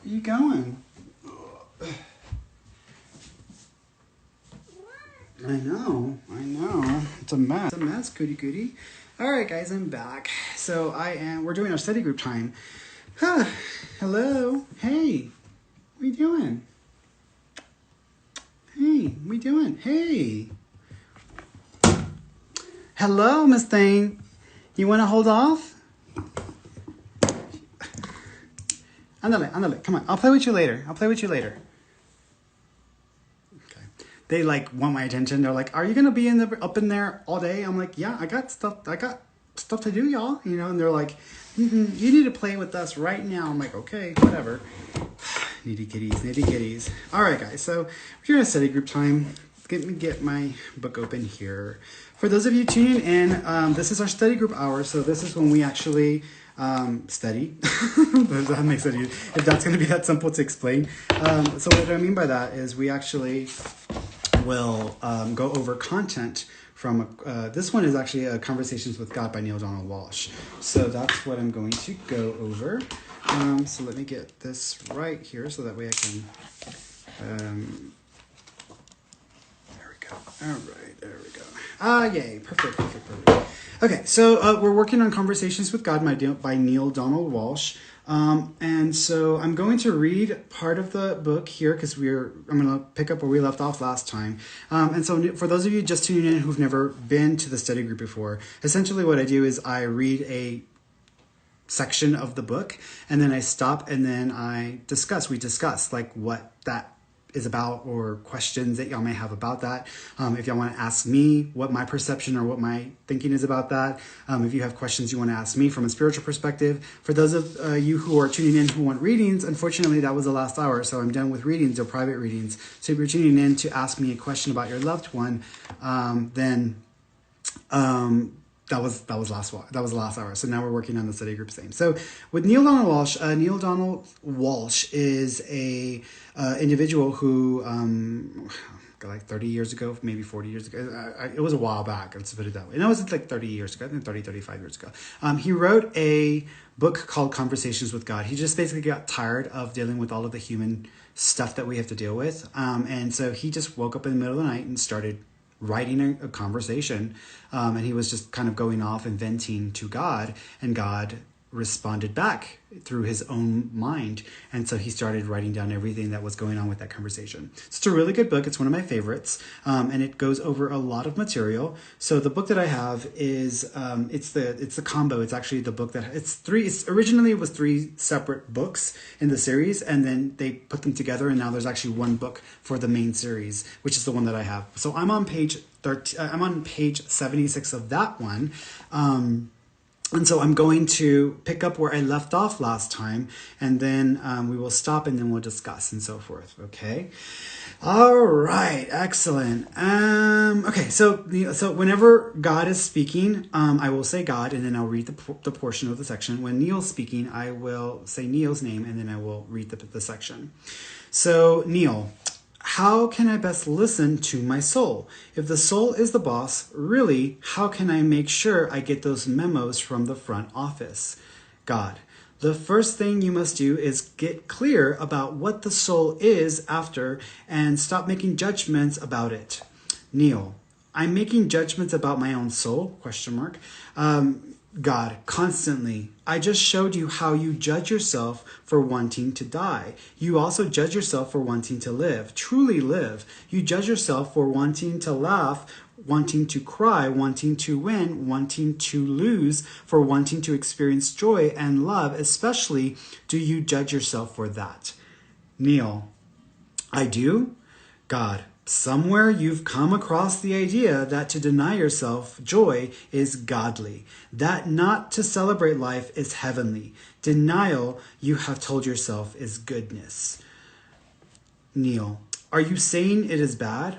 Where you going? I know. It's a mess, goody. All right, guys, I'm back. So we're doing our study group time. Hello. Hey, what are you doing? Hey. Hello, Miss Thane. You want to hold off? Ándale. Come on. I'll play with you later. Okay. They want my attention. They're like, "Are you gonna be up in there all day?" I'm like, "Yeah, I got stuff to do, y'all." And they're like, "You need to play with us right now." I'm like, "Okay, whatever." Nitty kitties. All right, guys. So we're doing a study group time. Let me get my book open here. For those of you tuning in, this is our study group hour. So this is when we actually study. If that makes sense. If that's going to be that simple to explain. So what I mean by that is we actually will go over content from this one is actually Conversations with God by Neale Donald Walsch. So that's what I'm going to go over. So let me get this right here so that way I can there we go. All right, there we go. Yay, perfect. Okay, so we're working on Conversations with God by Neale Donald Walsch. And so I'm going to read part of the book here because I'm going to pick up where we left off last time. And so for those of you just tuning in who've never been to the study group before, essentially what I do is I read a section of the book and then I stop and then we discuss what that is about or questions that y'all may have about that. If y'all want to ask me what my perception or what my thinking is about that. If you have questions you want to ask me from a spiritual perspective. For those of you who are tuning in who want readings, unfortunately that was the last hour, so I'm done with readings or private readings. So if you're tuning in to ask me a question about your loved one, then that was the last hour. So now we're working on the study group thing. So with Neale Donald Walsch is a individual who 30 years ago, maybe 40 years ago. It was a while back. Let's put it that way. And it was 30 years ago. I think 35 years ago. He wrote a book called Conversations with God. He just basically got tired of dealing with all of the human stuff that we have to deal with. And so he just woke up in the middle of the night and started writing a conversation, and he was just kind of going off and venting to God, and God responded back through his own mind. And so he started writing down everything that was going on with that conversation. It's a really good book. It's one of my favorites, and it goes over a lot of material. So the book that I have is it's the combo. It's actually the book that originally it was 3 separate books in the series, and then they put them together, and now there's actually one book for the main series, which is the one that I have. So I'm on page 76 of that one. And so I'm going to pick up where I left off last time, and then we will stop and then we'll discuss and so forth. Okay. All right. Excellent. Okay. So whenever God is speaking, I will say God, and then I'll read the portion of the section. When Neale's speaking, I will say Neale's name, and then I will read the section. So Neale, how can I best listen to my soul? If the soul is the boss, really, how can I make sure I get those memos from the front office? God, the first thing you must do is get clear about what the soul is after and stop making judgments about it. Neale, I'm making judgments about my own soul? ? God, constantly. I just showed you how you judge yourself for wanting to die. You also judge yourself for wanting to live, truly live. You judge yourself for wanting to laugh, wanting to cry, wanting to win, wanting to lose, for wanting to experience joy and love. Especially, do you judge yourself for that? Neale, I do? God, somewhere you've come across the idea that to deny yourself joy is godly, that not to celebrate life is heavenly. Denial, you have told yourself, is goodness. Neale, are you saying it is bad?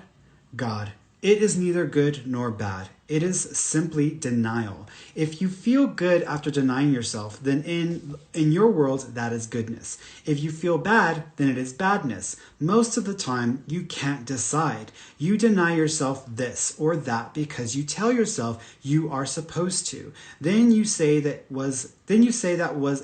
God, It is neither good nor bad. It is simply denial. If you feel good after denying yourself, then in your world, that is goodness. If you feel bad, then it is badness. Most of the time, you can't decide. You deny yourself this or that because you tell yourself you are supposed to. Then you say that was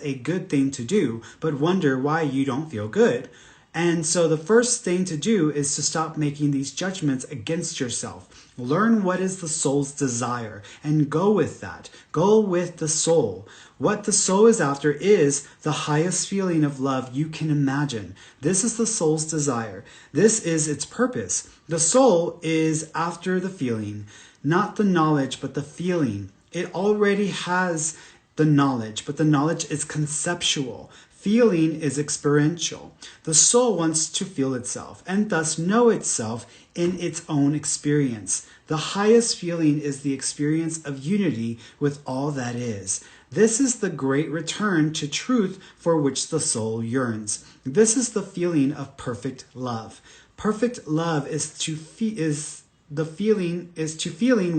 a good thing to do, but wonder why you don't feel good. And so the first thing to do is to stop making these judgments against yourself. Learn what is the soul's desire and go with that. Go with the soul. What the soul is after is the highest feeling of love you can imagine. This is the soul's desire. This is its purpose. The soul is after the feeling, not the knowledge, but the feeling. It already has the knowledge, but the knowledge is conceptual. Feeling is experiential. The soul wants to feel itself and thus know itself in its own experience. The highest feeling is the experience of unity with all that is. This is the great return to truth for which the soul yearns. This is the feeling of perfect love. Perfect love is to feeling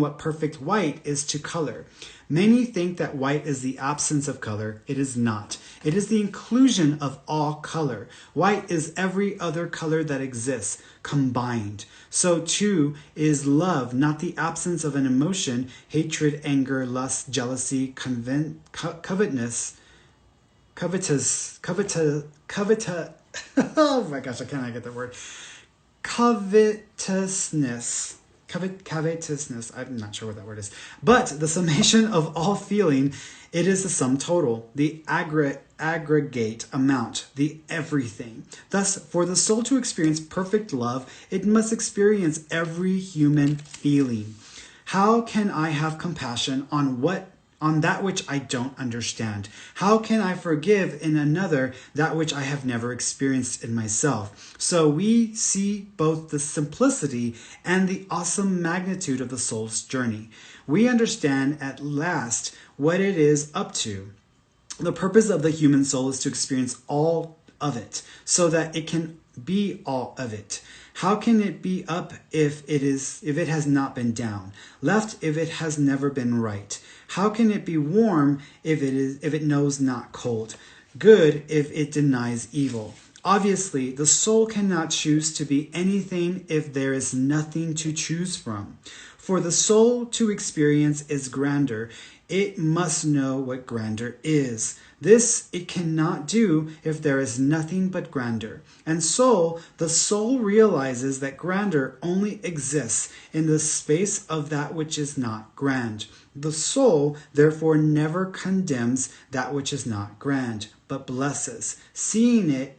what perfect white is to color. Many think that white is the absence of color. It is not. It is the inclusion of all color. White is every other color that exists, combined. So too is love, not the absence of an emotion, hatred, anger, lust, jealousy, covetous, oh my gosh, I cannot get that word. Covetousness. Covetousness. I'm not sure what that word is. But the summation of all feeling, it is the sum total, the aggregate amount, the everything. Thus, for the soul to experience perfect love, it must experience every human feeling. How can I have compassion on that which I don't understand? How can I forgive in another that which I have never experienced in myself? So we see both the simplicity and the awesome magnitude of the soul's journey. We understand at last what it is up to. The purpose of the human soul is to experience all of it so that it can be all of it. How can it be up if it has not been down? Left if it has never been right? How can it be warm if it knows not cold? Good if it denies evil? Obviously, the soul cannot choose to be anything if there is nothing to choose from. For the soul to experience is grandeur. It must know what grandeur is. This it cannot do if there is nothing but grandeur. And so, the soul realizes that grandeur only exists in the space of that which is not grand. The soul, therefore, never condemns that which is not grand, but blesses, seeing in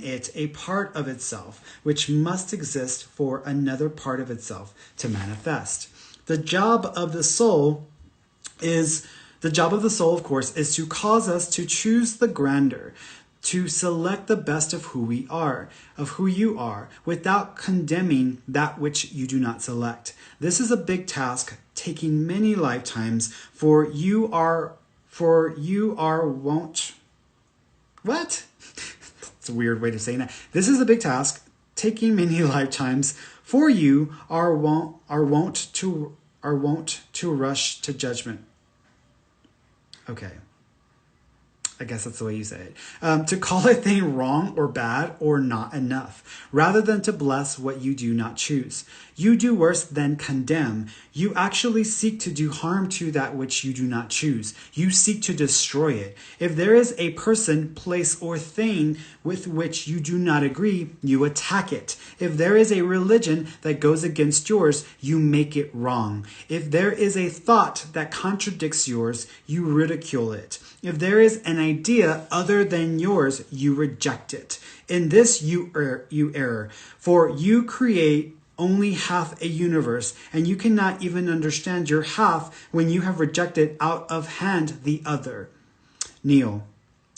it a part of itself, which must exist for another part of itself to manifest. The job of the soul, of course, is to cause us to choose the grandeur, to select the best of who we are, of who you are, without condemning that which you do not select. This is a big task, taking many lifetimes, for you won't. What? It's a weird way of saying that. This is a big task, taking many lifetimes, for you are wont to rush to judgment. Okay. I guess that's the way you say it. To call a thing wrong or bad or not enough, rather than to bless what you do not choose. You do worse than condemn. You actually seek to do harm to that which you do not choose. You seek to destroy it. If there is a person, place, or thing with which you do not agree, you attack it. If there is a religion that goes against yours, you make it wrong. If there is a thought that contradicts yours, you ridicule it. If there is an idea other than yours, you reject it. In this you err, for you create only half a universe, and you cannot even understand your half when you have rejected out of hand the other. Neil,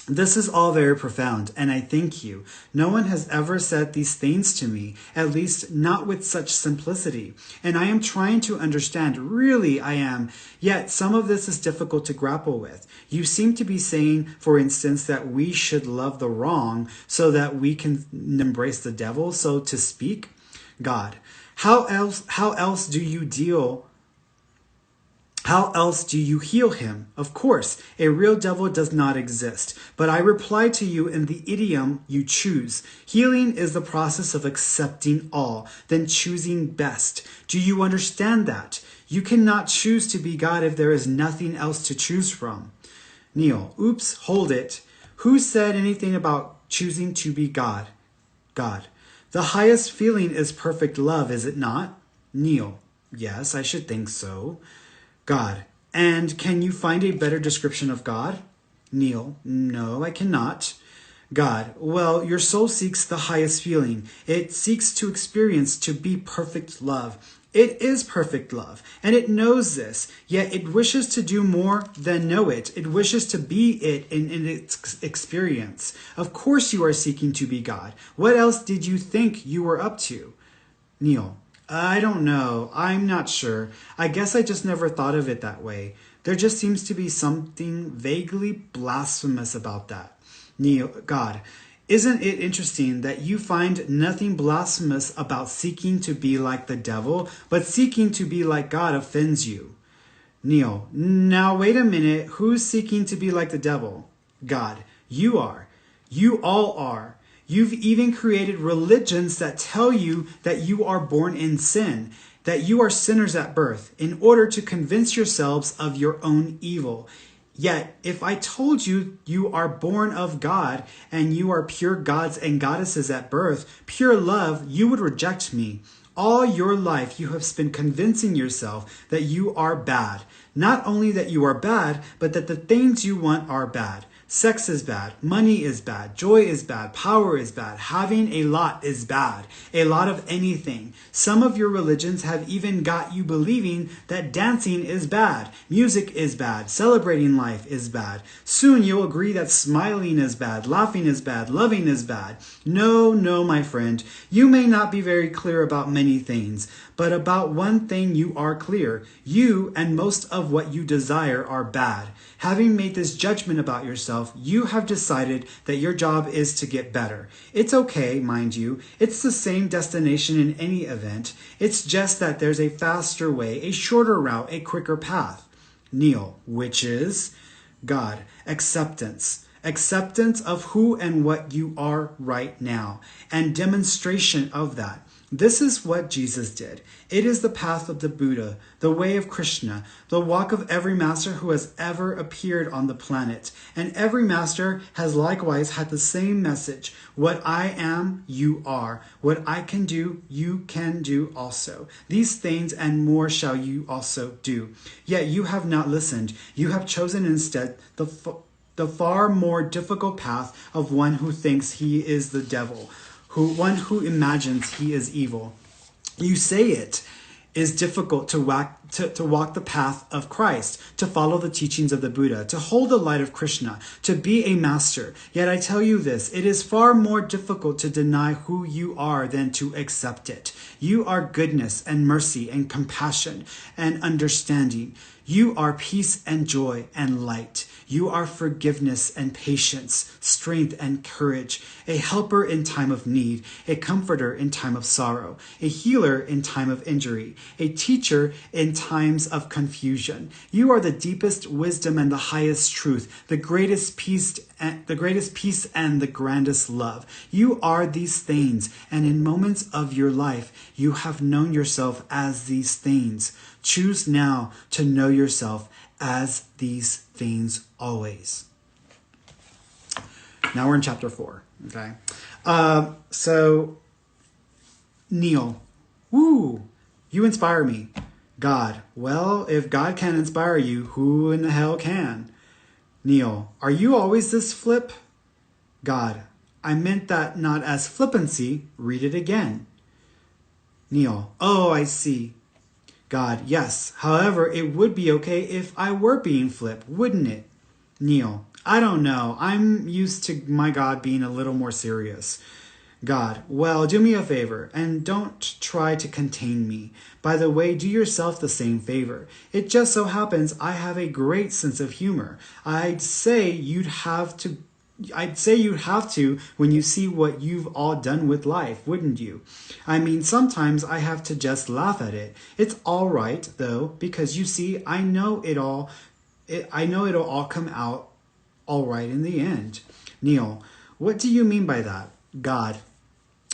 this is all very profound, and I thank you. No one has ever said these things to me, at least not with such simplicity. And I am trying to understand, really I am, yet some of this is difficult to grapple with. You seem to be saying, for instance, that we should love the wrong so that we can embrace the devil, so to speak. God, How else do you heal him? Of course, a real devil does not exist. But I reply to you in the idiom you choose. Healing is the process of accepting all, then choosing best. Do you understand that? You cannot choose to be God if there is nothing else to choose from. Neil, oops, hold it. Who said anything about choosing to be God? God. The highest feeling is perfect love, is it not? Neil, yes, I should think so. God. And can you find a better description of God? Neil, no, I cannot. God. Well, your soul seeks the highest feeling. It seeks to experience, to be perfect love. It is perfect love, and it knows this, yet it wishes to do more than know it. It wishes to be it in its experience. Of course you are seeking to be God. What else did you think you were up to? Neil, I don't know. I'm not sure. I guess I just never thought of it that way. There just seems to be something vaguely blasphemous about that. Neil, God, isn't it interesting that you find nothing blasphemous about seeking to be like the devil, but seeking to be like God offends you? Neil, now wait a minute. Who's seeking to be like the devil? God, you are. You all are. You've even created religions that tell you that you are born in sin, that you are sinners at birth, in order to convince yourselves of your own evil. Yet, if I told you you are born of God and you are pure gods and goddesses at birth, pure love, you would reject me. All your life you have spent convincing yourself that you are bad. Not only that you are bad, but that the things you want are bad. Sex is bad, money is bad, joy is bad, power is bad, having a lot is bad, a lot of anything. Some of your religions have even got you believing that dancing is bad, music is bad, celebrating life is bad. Soon you'll agree that smiling is bad, laughing is bad, loving is bad. No, my friend, you may not be very clear about many things, but about one thing you are clear. You and most of what you desire are bad. Having made this judgment about yourself, you have decided that your job is to get better. It's okay, mind you. It's the same destination in any event. It's just that there's a faster way, a shorter route, a quicker path. Neil, which is? God, acceptance. Acceptance of who and what you are right now, and demonstration of that. This is what Jesus did. It is the path of the Buddha, the way of Krishna, the walk of every master who has ever appeared on the planet. And every master has likewise had the same message. What I am, you are. What I can do, you can do also. These things and more shall you also do. Yet you have not listened. You have chosen instead the far more difficult path of one who thinks he is the devil, one who imagines he is evil. You say it is difficult to walk the path of Christ, to follow the teachings of the Buddha, to hold the light of Krishna, to be a master. Yet I tell you this, it is far more difficult to deny who you are than to accept it. You are goodness and mercy and compassion and understanding. You are peace and joy and light. You are forgiveness and patience, strength and courage, a helper in time of need, a comforter in time of sorrow, a healer in time of injury, a teacher in times of confusion. You are the deepest wisdom and the highest truth, the greatest peace and the grandest love. You are these things, and in moments of your life, you have known yourself as these things. Choose now to know yourself as these things always. Now we're in chapter 4. Okay. So Neil, woo, you inspire me. God, well, if God can inspire you, who in the hell can? Neil, are you always this flip? God, I meant that not as flippancy. Read it again. Neil, oh, I see. God, yes. However, it would be okay if I were being flip, wouldn't it? Neil, I don't know. I'm used to my God being a little more serious. God, well, do me a favor and don't try to contain me. By the way, do yourself the same favor. It just so happens I have a great sense of humor. I'd say you'd have to I'd say you'd have to when you see what you've all done with life, wouldn't you? I mean, sometimes I have to just laugh at it. It's all right, though, because you see, I know it'll all come out all right in the end. Neil, what do you mean by that? God,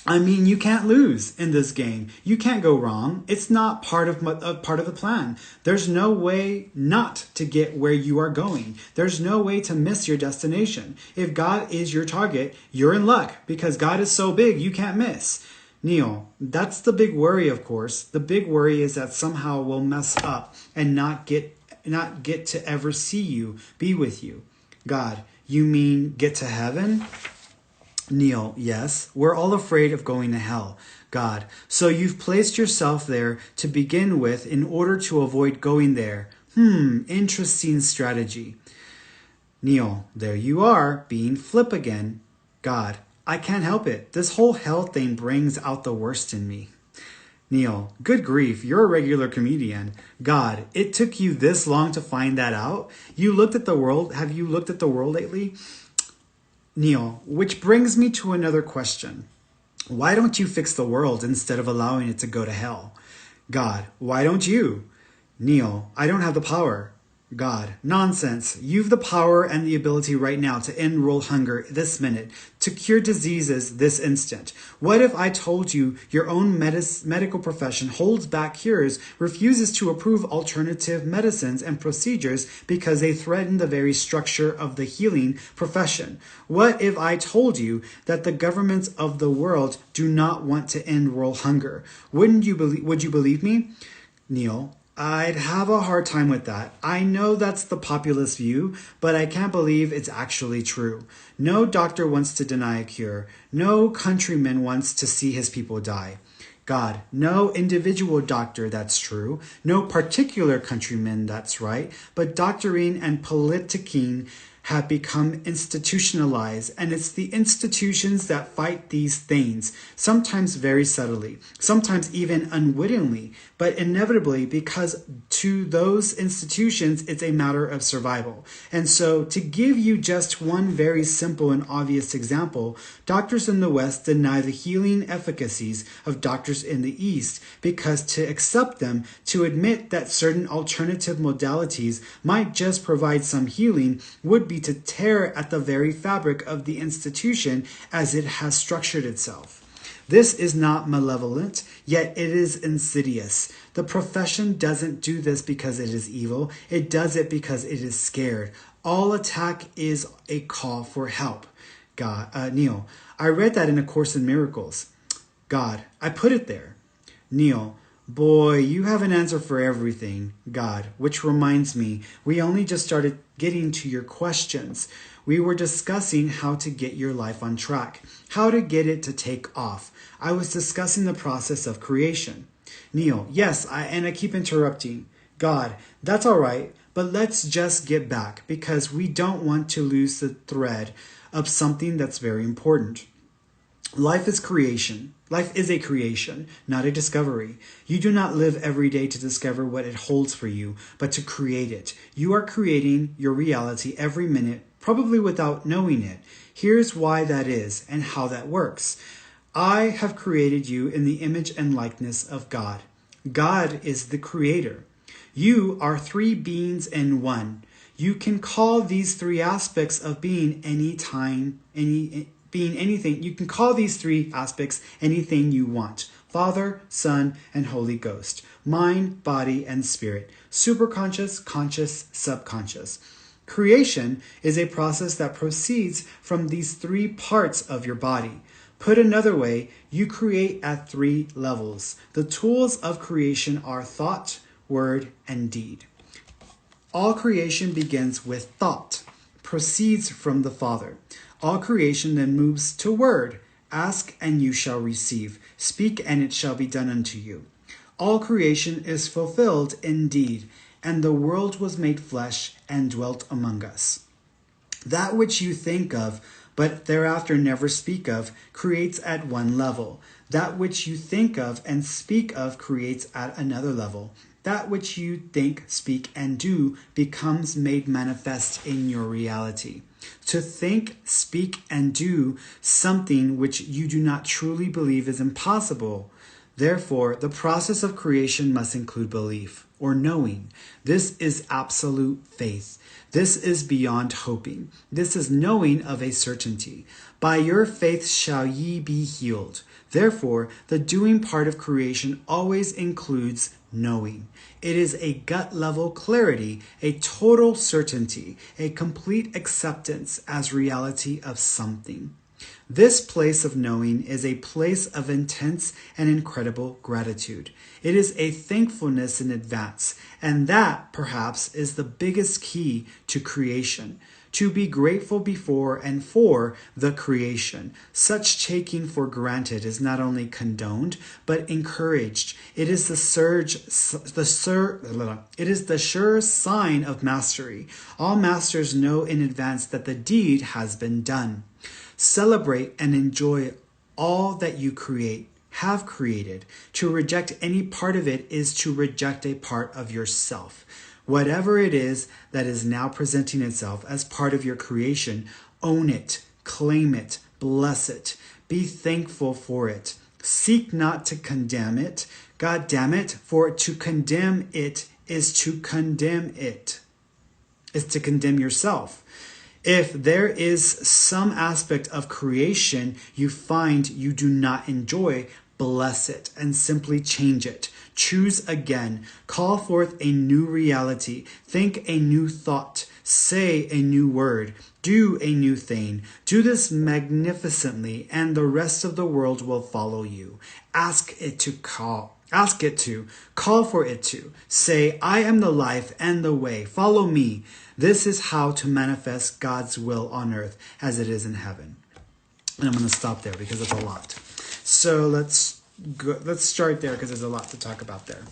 I mean, you can't lose in this game. You can't go wrong. It's not part of the plan. There's no way not to get where you are going. There's no way to miss your destination. If God is your target, you're in luck because God is so big you can't miss. Neil, that's the big worry, of course. The big worry is that somehow we'll mess up and not get to ever see you, be with you. God, you mean get to heaven? Neil, yes, we're all afraid of going to hell. God, so you've placed yourself there to begin with in order to avoid going there. Interesting strategy. Neil, there you are, being flip again. God, I can't help it. This whole hell thing brings out the worst in me. Neil, good grief, you're a regular comedian. God, it took you this long to find that out? You looked at the world. Have you looked at the world lately? Neil, which brings me to another question. Why don't you fix the world instead of allowing it to go to hell? God, why don't you? Neil, I don't have the power. God, nonsense. You've the power and the ability right now to end world hunger this minute, to cure diseases this instant. What if I told you your own medical profession holds back cures, refuses to approve alternative medicines and procedures because they threaten the very structure of the healing profession? What if I told you that the governments of the world do not want to end world hunger? Would you believe me? Neil, I'd have a hard time with that. I know that's the populist view, but I can't believe it's actually true. No doctor wants to deny a cure. No countryman wants to see his people die. God, no individual doctor, that's true. No particular countryman, that's right. But doctoring and politicking have become institutionalized, and it's the institutions that fight these things, sometimes very subtly, sometimes even unwittingly, but inevitably because to those institutions, it's a matter of survival. And so to give you just one very simple and obvious example, doctors in the West deny the healing efficacies of doctors in the East because to accept them, to admit that certain alternative modalities might just provide some healing would be to tear at the very fabric of the institution as it has structured itself. This is not malevolent, yet it is insidious. The profession doesn't do this because it is evil. It does it because it is scared. All attack is a call for help. God, Neil, I read that in A Course in Miracles. God, I put it there. Neil, boy, you have an answer for everything. God, which reminds me, we only just started getting to your questions. We were discussing how to get your life on track, how to get it to take off. I was discussing the process of creation. Neil, yes, I keep interrupting. God, that's all right, but let's just get back because we don't want to lose the thread of something that's very important. Life is creation. Life is a creation, not a discovery. You do not live every day to discover what it holds for you, but to create it. You are creating your reality every minute, probably without knowing it. Here's why that is and how that works. I have created you in the image and likeness of God. God is the creator. You are three beings in one. You can call these three aspects of being anything. You can call these three aspects anything you want. Father, Son, and Holy Ghost. Mind, body, and spirit. Superconscious, conscious, subconscious. Creation is a process that proceeds from these three parts of your body. Put another way, you create at three levels. The tools of creation are thought, word, and deed. All creation begins with thought, proceeds from the Father. All creation then moves to word. Ask and you shall receive. Speak and it shall be done unto you. All creation is fulfilled in deed, and the world was made flesh and dwelt among us. That which you think of, but thereafter never speak of, creates at one level. That which you think of and speak of creates at another level. That which you think, speak, and do becomes made manifest in your reality. To think, speak, and do something which you do not truly believe is impossible. Therefore, the process of creation must include belief or knowing. This is absolute faith. This is beyond hoping. This is knowing of a certainty. By your faith shall ye be healed. Therefore, the doing part of creation always includes knowing. It is a gut level clarity, a total certainty, a complete acceptance as reality of something. This place of knowing is a place of intense and incredible gratitude. It is a thankfulness in advance, and that, perhaps, is the biggest key to creation. To be grateful before and for the creation. Such taking for granted is not only condoned, but encouraged. It is the sure sign of mastery. All masters know in advance that the deed has been done. Celebrate and enjoy all that you have created. To reject any part of it is to reject a part of yourself. Whatever it is that is now presenting itself as part of your creation, own it, claim it, bless it, be thankful for it. Seek not to condemn it. God damn it, for to condemn it is to condemn it, is to condemn yourself. If there is some aspect of creation you find you do not enjoy, bless it and simply change it. Choose again. Call forth a new reality. Think a new thought. Say a new word. Do a new thing. Do this magnificently, and the rest of the world will follow you. Ask it to. Call for it to. Say, I am the life and the way. Follow me. This is how to manifest God's will on earth as it is in heaven. And I'm going to stop there because it's a lot. So let's start there because there's a lot to talk about there.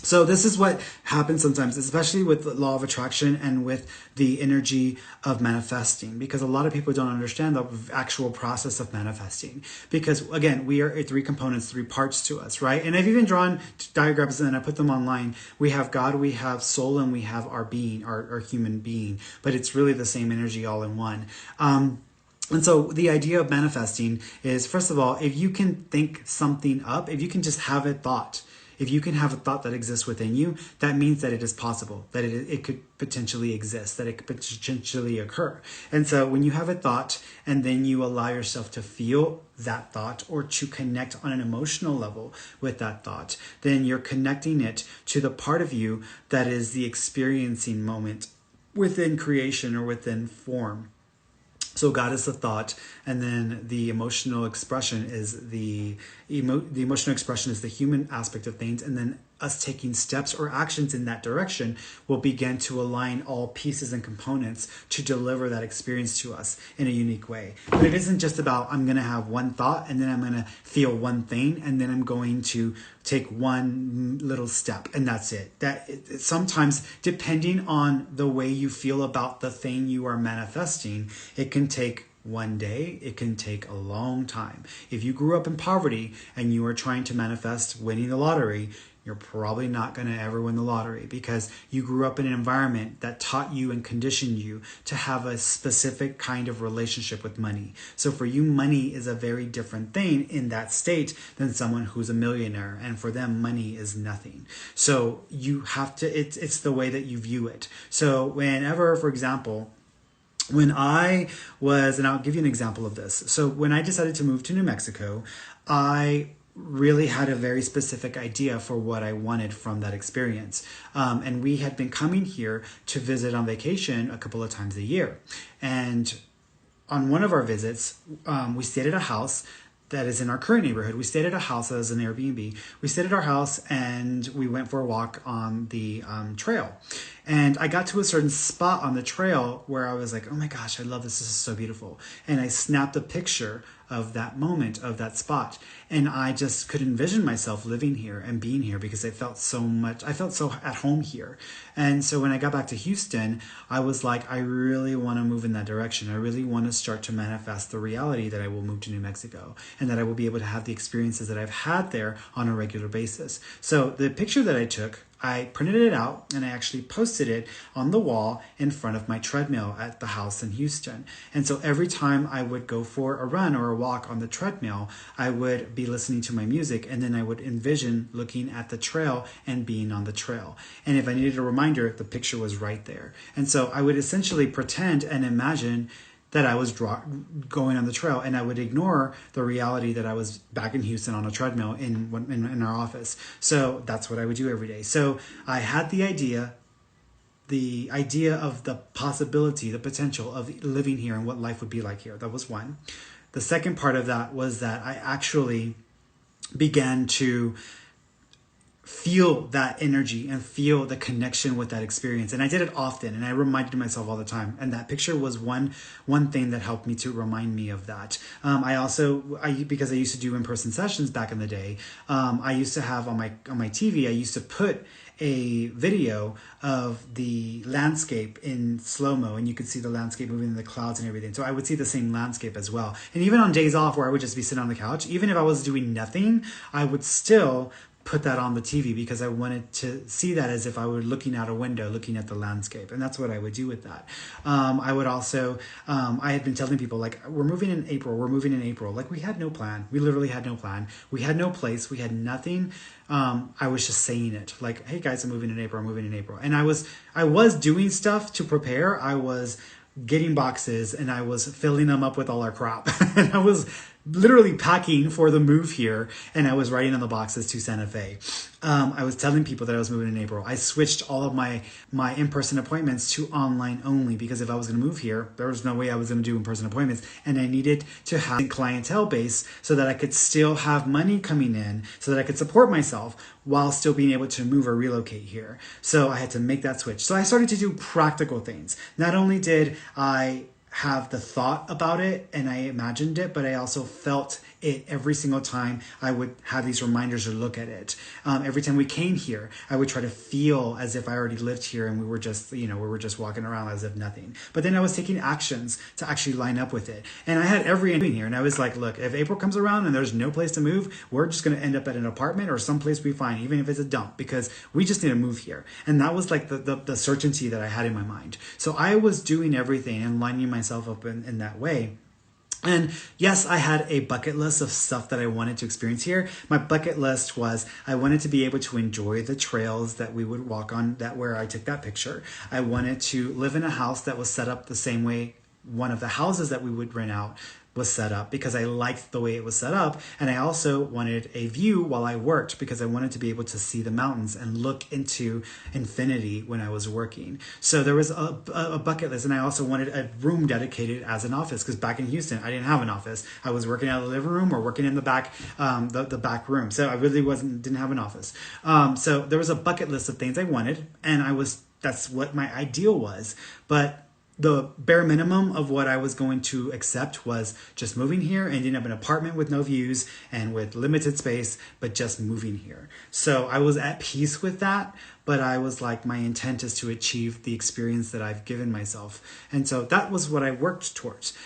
So this is what happens sometimes, especially with the law of attraction and with the energy of manifesting, because a lot of people don't understand the actual process of manifesting. Because again, we are three components, three parts to us, right? And I've even drawn diagrams and I put them online. We have God, we have soul, and we have our being, our human being. But it's really the same energy all in one. And so the idea of manifesting is, first of all, if you can think something up, if you can just have a thought, if you can have a thought that exists within you, that means that it is possible, that it could potentially exist, that it could potentially occur. And so when you have a thought and then you allow yourself to feel that thought or to connect on an emotional level with that thought, then you're connecting it to the part of you that is the experiencing moment within creation or within form. So God is the thought, and then the emotional expression is the emotional expression is the human aspect of things, and then us taking steps or actions in that direction will begin to align all pieces and components to deliver that experience to us in a unique way. But it isn't just about I'm going to have one thought and then I'm going to feel one thing and then I'm going to take one little step and that's it. Sometimes, depending on the way you feel about the thing you are manifesting, it can take one day, it can take a long time. If you grew up in poverty and you are trying to manifest winning the lottery, you're probably not going to ever win the lottery because you grew up in an environment that taught you and conditioned you to have a specific kind of relationship with money. So for you, money is a very different thing in that state than someone who's a millionaire. And for them, money is nothing. So you have to, it's the way that you view it. So whenever, for example, when I was, and I'll give you an example of this. So when I decided to move to New Mexico, I really had a very specific idea for what I wanted from that experience. And we had been coming here to visit on vacation a couple of times a year. And on one of our visits, we stayed at a house that is in our current neighborhood. We stayed at a house as an Airbnb. We stayed at our house and we went for a walk on the trail. And I got to a certain spot on the trail where I was like, oh my gosh, I love this. This is so beautiful. And I snapped a picture of that moment, of that spot. And I just could envision myself living here and being here because I felt so at home here. And so when I got back to Houston, I was like, I really want to move in that direction. I really want to start to manifest the reality that I will move to New Mexico and that I will be able to have the experiences that I've had there on a regular basis. So the picture that I took I printed it out and I actually posted it on the wall in front of my treadmill at the house in Houston. And so every time I would go for a run or a walk on the treadmill, I would be listening to my music, and then I would envision looking at the trail and being on the trail. And if I needed a reminder, the picture was right there. And so I would essentially pretend and imagine that I was going on the trail, and I would ignore the reality that I was back in Houston on a treadmill in our office. So that's what I would do every day. So I had the idea of the possibility, the potential of living here and what life would be like here. That was one. The second part of that was that I actually began to feel that energy and feel the connection with that experience. And I did it often, and I reminded myself all the time. And that picture was one thing that helped me to remind me of that. Because I used to do in-person sessions back in the day, I used to have on my TV, I used to put a video of the landscape in slow-mo, and you could see the landscape moving in the clouds and everything. So I would see the same landscape as well. And even on days off where I would just be sitting on the couch, even if I was doing nothing, I would still put that on the TV because I wanted to see that as if I were looking out a window, looking at the landscape. And that's what I would do with that. I would also, I had been telling people, like, we're moving in April. Like, we had no plan. We literally had no plan. We had no place. We had nothing. I was just saying it like, hey guys, I'm moving in April. And I was doing stuff to prepare. I was getting boxes and I was filling them up with all our crap. And I was literally packing for the move here, and I was writing on the boxes to Santa Fe. I was telling people that I was moving in April. I switched all of my in-person appointments to online only, because if I was going to move here, there was no way I was going to do in-person appointments, and I needed to have a clientele base so that I could still have money coming in, so that I could support myself while still being able to move or relocate here. So I had to make that switch. So I started to do practical things. Not only did I have the thought about it and I imagined it, but I also felt it every single time I would have these reminders or look at it. Every time we came here, I would try to feel as if I already lived here and we were just walking around as if nothing. But then I was taking actions to actually line up with it. And I had every ending here. And I was like, look, if April comes around and there's no place to move, we're just going to end up at an apartment or someplace we find, even if it's a dump, because we just need to move here. And that was like the certainty that I had in my mind. So I was doing everything and lining myself up in that way. And yes, I had a bucket list of stuff that I wanted to experience here. My bucket list was I wanted to be able to enjoy the trails that we would walk on, that where I took that picture. I wanted to live in a house that was set up the same way one of the houses that we would rent out was set up, because I liked the way it was set up. And I also wanted a view while I worked, because I wanted to be able to see the mountains and look into infinity when I was working. So there was a bucket list. And I also wanted a room dedicated as an office, because back in Houston, I didn't have an office. I was working out of the living room or working in the back, the back room. So I really didn't have an office. So there was a bucket list of things I wanted, and that's what my ideal was. But the bare minimum of what I was going to accept was just moving here, ending up in an apartment with no views and with limited space, but just moving here. So I was at peace with that, but I was like, my intent is to achieve the experience that I've given myself. And so that was what I worked towards.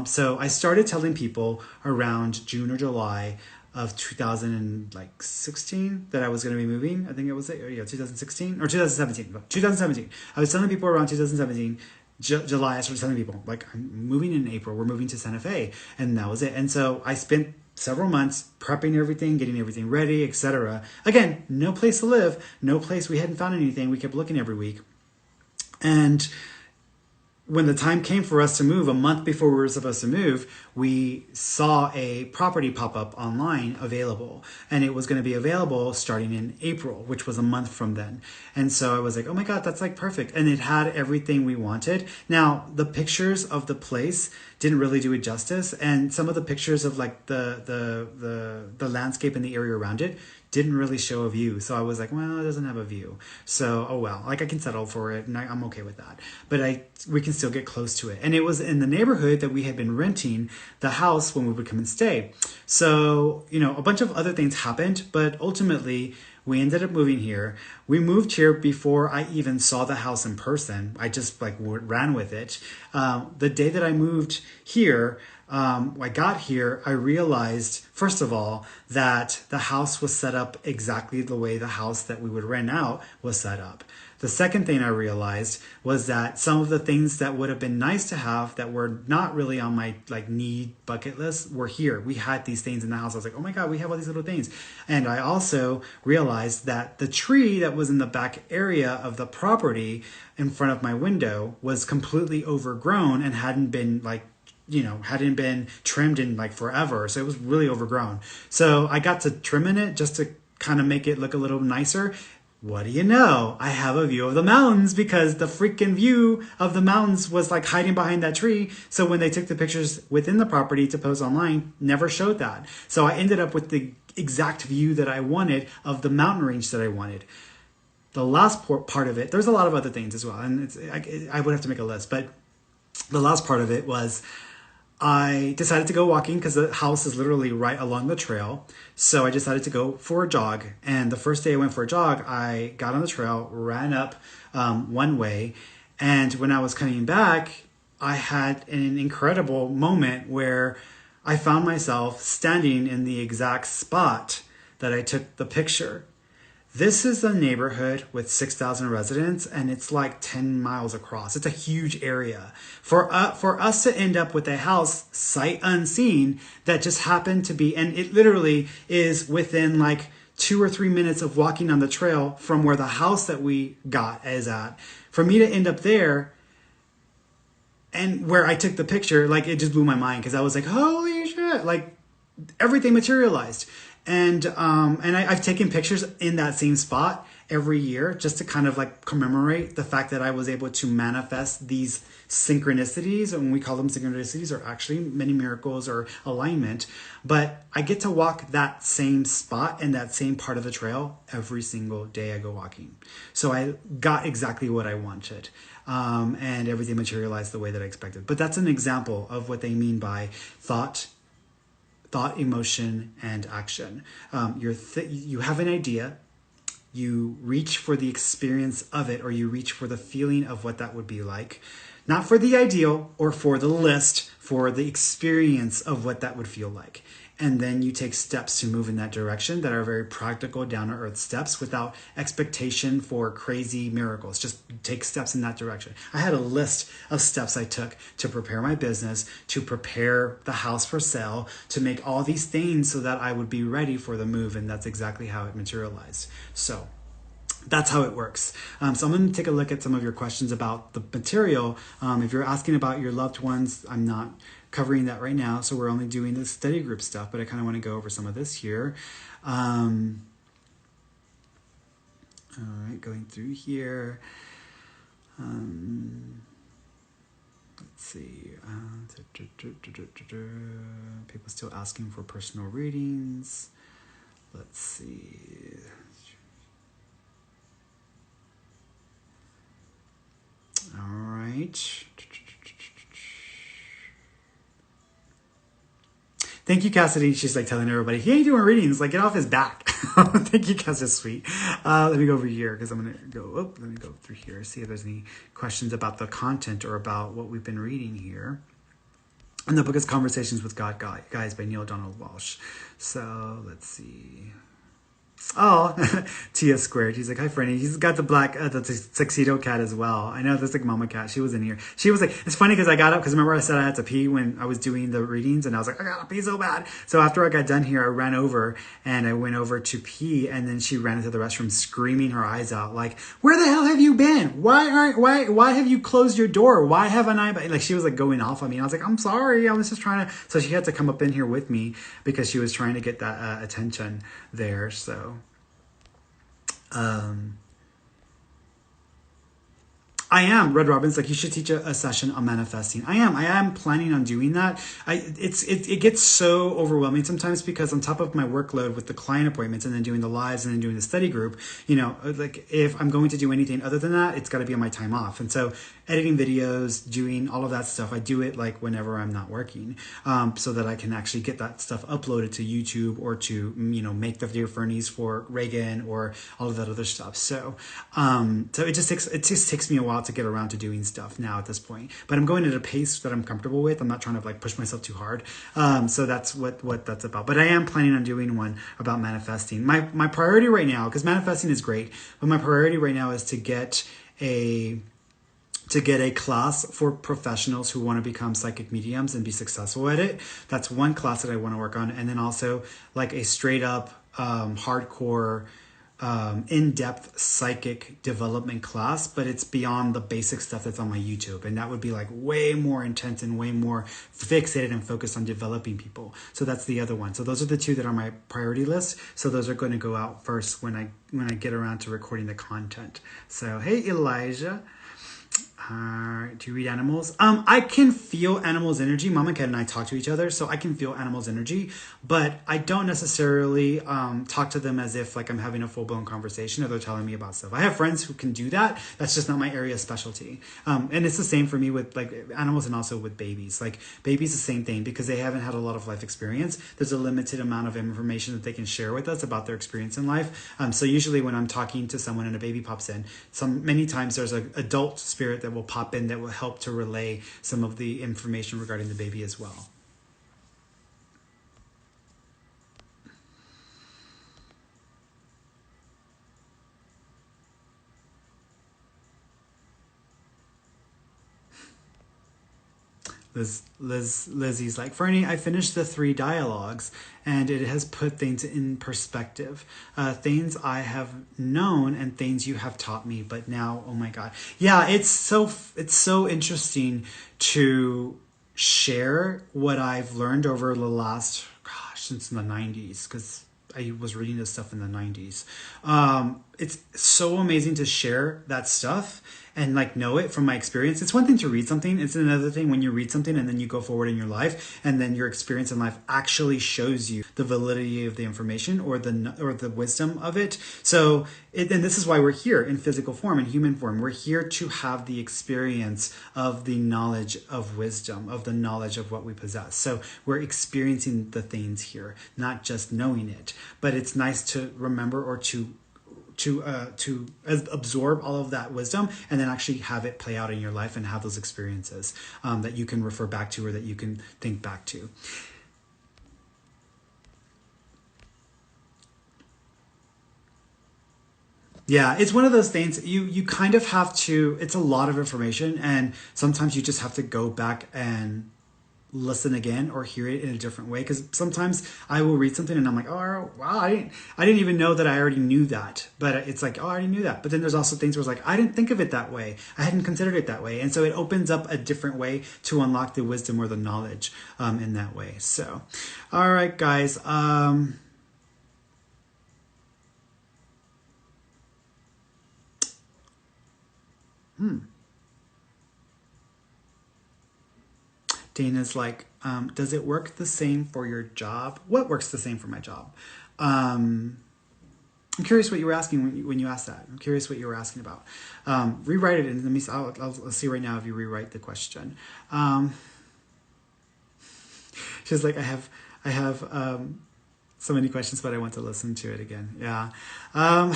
So I started telling people around June or July of 2016 that I was going to be moving. I think it was 2016 or 2017. I was telling people around 2017, July, I started telling people, like, I'm moving in April. We're moving to Santa Fe. And that was it. And so I spent several months prepping everything, getting everything ready, etc. Again, no place to live, no place. We hadn't found anything. We kept looking every week. And when the time came for us to move, a month before we were supposed to move, we saw a property pop up online available, and it was going to be available starting in April, which was a month from then. And so I was like, oh my God, that's like perfect. And it had everything we wanted. Now, the pictures of the place didn't really do it justice. And some of the pictures of like the landscape and the area around it didn't really show a view. So I was like, well, it doesn't have a view. So, oh well, like I can settle for it and I'm okay with that. But we can still get close to it. And it was in the neighborhood that we had been renting the house when we would come and stay. So, a bunch of other things happened, but ultimately We ended up moving here. We moved here before I even saw the house in person. I just like ran with it. The day that I moved here, I got here, I realized, first of all, that the house was set up exactly the way the house that we would rent out was set up. The second thing I realized was that some of the things that would have been nice to have that were not really on my like need bucket list were here. We had these things in the house. I was like, oh my God, we have all these little things. And I also realized that the tree that was in the back area of the property in front of my window was completely overgrown and hadn't been hadn't been trimmed in like forever. So it was really overgrown. So I got to trimming it just to kind of make it look a little nicer. What do you know? I have a view of the mountains because the freaking view of the mountains was like hiding behind that tree. So when they took the pictures within the property to post online, never showed that. So I ended up with the exact view that I wanted of the mountain range that I wanted. The last part of it, there's a lot of other things as well. And I would have to make a list, but the last part of it was I decided to go walking because the house is literally right along the trail. So I decided to go for a jog. And the first day I went for a jog, I got on the trail, ran up one way. And when I was coming back, I had an incredible moment where I found myself standing in the exact spot that I took the picture. This is a neighborhood with 6,000 residents, and it's like 10 miles across. It's a huge area. For us to end up with a house sight unseen that just happened to be, and it literally is within like 2 or 3 minutes of walking on the trail from where the house that we got is at. For me to end up there, and where I took the picture, like it just blew my mind because I was like, holy shit, like everything materialized. And I've taken pictures in that same spot every year just to kind of like commemorate the fact that I was able to manifest these synchronicities. And we call them synchronicities, or actually many miracles or alignment. But I get to walk that same spot and that same part of the trail every single day I go walking. So I got exactly what I wanted. And everything materialized the way that I expected. But that's an example of what they mean by thought, emotion, and action. You have an idea, you reach for the experience of it, or you reach for the feeling of what that would be like. Not for the ideal or for the list, for the experience of what that would feel like. And then you take steps to move in that direction that are very practical, down-to-earth steps without expectation for crazy miracles. Just take steps in that direction. I had a list of steps I took to prepare my business, to prepare the house for sale, to make all these things so that I would be ready for the move. And that's exactly how it materialized. So that's how it works. So I'm going to take a look at some of your questions about the material. If you're asking about your loved ones, I'm not covering that right now, so we're only doing the study group stuff, but I kind of want to go over some of this here. All right, going through here. Let's see. People still asking for personal readings. Let's see. All right. Thank you, Cassidy. She's like telling everybody, he ain't doing readings. Like, get off his back. Thank you, Cass. That's sweet. Let me go over here because I'm going to go, let me go through here, see if there's any questions about the content or about what we've been reading here. And the book is Conversations with God, Guys by Neale Donald Walsch. So let's see. Oh, Tia squared. He's like, hi, Ferny. He's got the black, the tuxedo cat as well. I know that's like Mama Cat. She was in here. She was like, it's funny because I got up because remember I said I had to pee when I was doing the readings, and I was like, I gotta pee so bad. So after I got done here, I ran over and I went over to pee, and then she ran into the restroom screaming her eyes out, like, where the hell have you been? Why have you closed your door? Why haven't I? Like, she was like going off on me. I was like, I'm sorry. I was just trying to. So she had to come up in here with me because she was trying to get that attention there. So. I am. Red Robin's like, you should teach a session on manifesting. I am planning on doing that. It gets so overwhelming sometimes because on top of my workload with the client appointments and then doing the lives and then doing the study group, you know, like if I'm going to do anything other than that, it's got to be on my time off. And so editing videos, doing all of that stuff. I do it like whenever I'm not working, so that I can actually get that stuff uploaded to YouTube or to, make the video Fernies for Reagan or all of that other stuff. So, so it just takes me a while to get around to doing stuff now at this point, but I'm going at a pace that I'm comfortable with. I'm not trying to like push myself too hard. So that's what that's about. But I am planning on doing one about manifesting. My priority right now, because manifesting is great, but my priority right now is to get a class for professionals who want to become psychic mediums and be successful at it. That's one class that I want to work on. And then also like a straight up hardcore in-depth psychic development class, but it's beyond the basic stuff that's on my YouTube. And that would be like way more intense and way more fixated and focused on developing people. So that's the other one. So those are the two that are on my priority list. So those are going to go out first when I get around to recording the content. So, hey, Elijah. Do you read animals? I can feel animals' energy. Mama Cat and I talk to each other, so I can feel animals' energy, but I don't necessarily talk to them as if like I'm having a full-blown conversation or they're telling me about stuff. I have friends who can do that. That's just not my area of specialty. And it's the same for me with like animals and also with babies. Like babies, the same thing, because they haven't had a lot of life experience. There's a limited amount of information that they can share with us about their experience in life. So usually when I'm talking to someone and a baby pops in, many times there's an adult spirit that will pop in that will help to relay some of the information regarding the baby as well. Lizzie's like, Fernie, I finished the 3 dialogues and it has put things in perspective. Things I have known and things you have taught me, but now, oh my God. Yeah, it's so interesting to share what I've learned over the last, since the 90s, because I was reading this stuff in the 90s. It's so amazing to share that stuff and like know it from my experience. It's one thing to read something. It's another thing when you read something and then you go forward in your life and then your experience in life actually shows you the validity of the information or the wisdom of it. So, and this is why we're here in physical form, in human form. We're here to have the experience of the knowledge of wisdom, of the knowledge of what we possess. So we're experiencing the things here, not just knowing it. But it's nice to remember or to absorb all of that wisdom and then actually have it play out in your life and have those experiences that you can refer back to or that you can think back to. Yeah, it's one of those things you kind of have to, it's a lot of information and sometimes you just have to go back and listen again or hear it in a different way, because sometimes I will read something and I'm like, oh wow, I didn't even know that I already knew that, but it's like, oh, I already knew that. But then there's also things where it's like, I didn't think of it that way, I hadn't considered it that way, and so it opens up a different way to unlock the wisdom or the knowledge in that way. So all right guys, Dana's like, does it work the same for your job? What works the same for my job? I'm curious what you were asking when you asked that. I'm curious what you were asking about. Rewrite it and let me. I'll see right now if you rewrite the question. She's like, I have so many questions, but I want to listen to it again. Yeah. All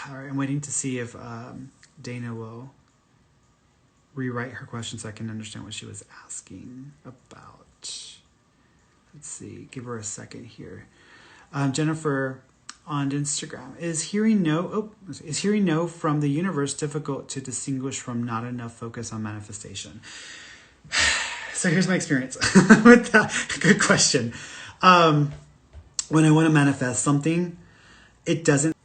right. I'm waiting to see if Dana will rewrite her question so I can understand what she was asking about. Let's see, give her a second here. Jennifer on Instagram, is hearing no from the universe difficult to distinguish from not enough focus on manifestation? So here's my experience with that. Good question. When I want to manifest something, it doesn't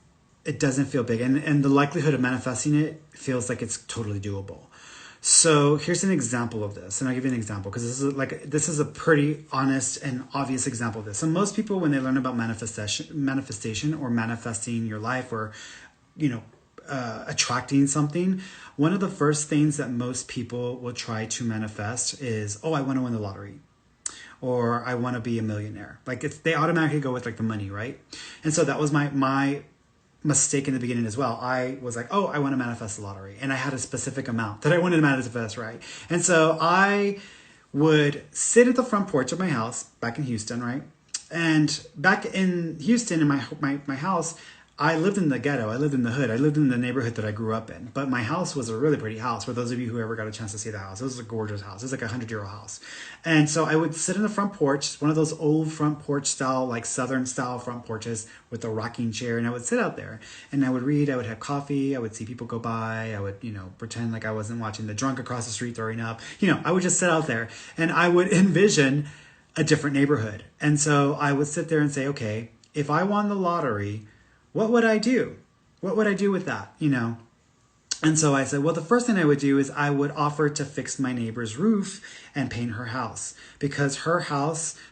feel big, and the likelihood of manifesting it feels like it's totally doable. So here's an example of this, and I'll give you an example because this is a pretty honest and obvious example of this. So most people, when they learn about manifestation or manifesting your life or, attracting something, one of the first things that most people will try to manifest is, oh, I want to win the lottery, or I want to be a millionaire. Like they automatically go with like the money, right? And so that was my mistake in the beginning as well. I was like, oh, I want to manifest the lottery. And I had a specific amount that I wanted to manifest, right? And so I would sit at the front porch of my house back in Houston, right? And back in Houston, in my house, I lived in the ghetto. I lived in the hood. I lived in the neighborhood that I grew up in. But my house was a really pretty house. For those of you who ever got a chance to see the house, it was a gorgeous house. It was like a 100-year-old house. And so I would sit in the front porch, one of those old front porch style, like Southern style front porches with a rocking chair. And I would sit out there and I would read. I would have coffee. I would see people go by. I would, pretend like I wasn't watching the drunk across the street throwing up. I would just sit out there and I would envision a different neighborhood. And so I would sit there and say, okay, if I won the lottery, what would I do? What would I do with that? And so I said, well, the first thing I would do is I would offer to fix my neighbor's roof and paint her house, because her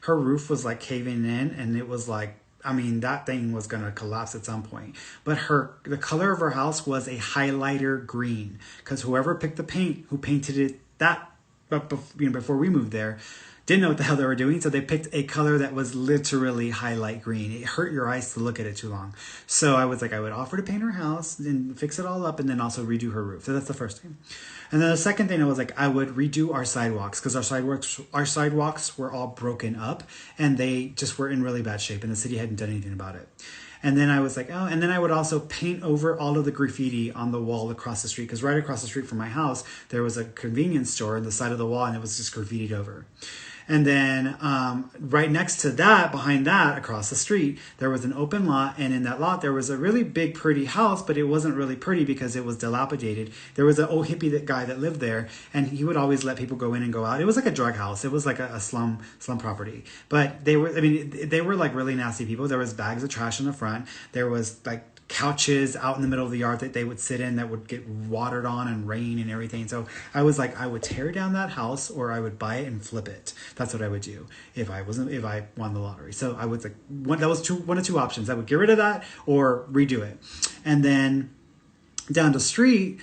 roof was like caving in, and it was like, that thing was going to collapse at some point. But the color of her house was a highlighter green, because whoever picked the paint, who painted it before we moved there, didn't know what the hell they were doing, so they picked a color that was literally highlight green. It hurt your eyes to look at it too long. So I was like, I would offer to paint her house and fix it all up, and then also redo her roof. So that's the first thing. And then the second thing, I was like, I would redo our sidewalks, because our sidewalks were all broken up, and they just were in really bad shape, and the city hadn't done anything about it. And then I was like, oh, and then I would also paint over all of the graffiti on the wall across the street, because right across the street from my house, there was a convenience store on the side of the wall, and it was just graffitied over. And then right next to that, behind that, across the street, there was an open lot. And in that lot, there was a really big, pretty house, but it wasn't really pretty because it was dilapidated. There was an old hippie guy that lived there, and he would always let people go in and go out. It was like a drug house. It was like a slum property. But they were like really nasty people. There was bags of trash in the front. There was like couches out in the middle of the yard that they would sit in that would get watered on and rain and everything. So I was like, I would tear down that house, or I would buy it and flip it. That's what I would do if I won the lottery. So I was like, one of two options. I would get rid of that or redo it. And then down the street,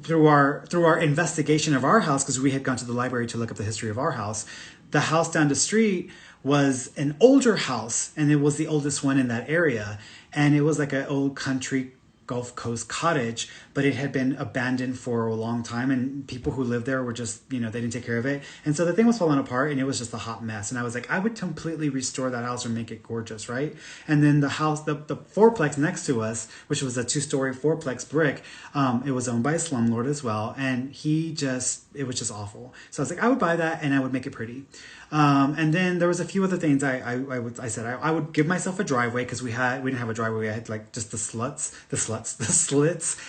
through our investigation of our house, because we had gone to the library to look up the history of our house, the house down the street was an older house, and it was the oldest one in that area. And it was like an old country Gulf Coast cottage, but it had been abandoned for a long time, and people who lived there were just, they didn't take care of it. And so the thing was falling apart, and it was just a hot mess. And I was like, I would completely restore that house and make it gorgeous, right? And then the house, the fourplex next to us, which was a 2-story fourplex brick, it was owned by a slumlord as well. And it was just awful. So I was like, I would buy that and I would make it pretty. And then there was a few other things I would give myself a driveway, because we didn't have a driveway. We had like just the slits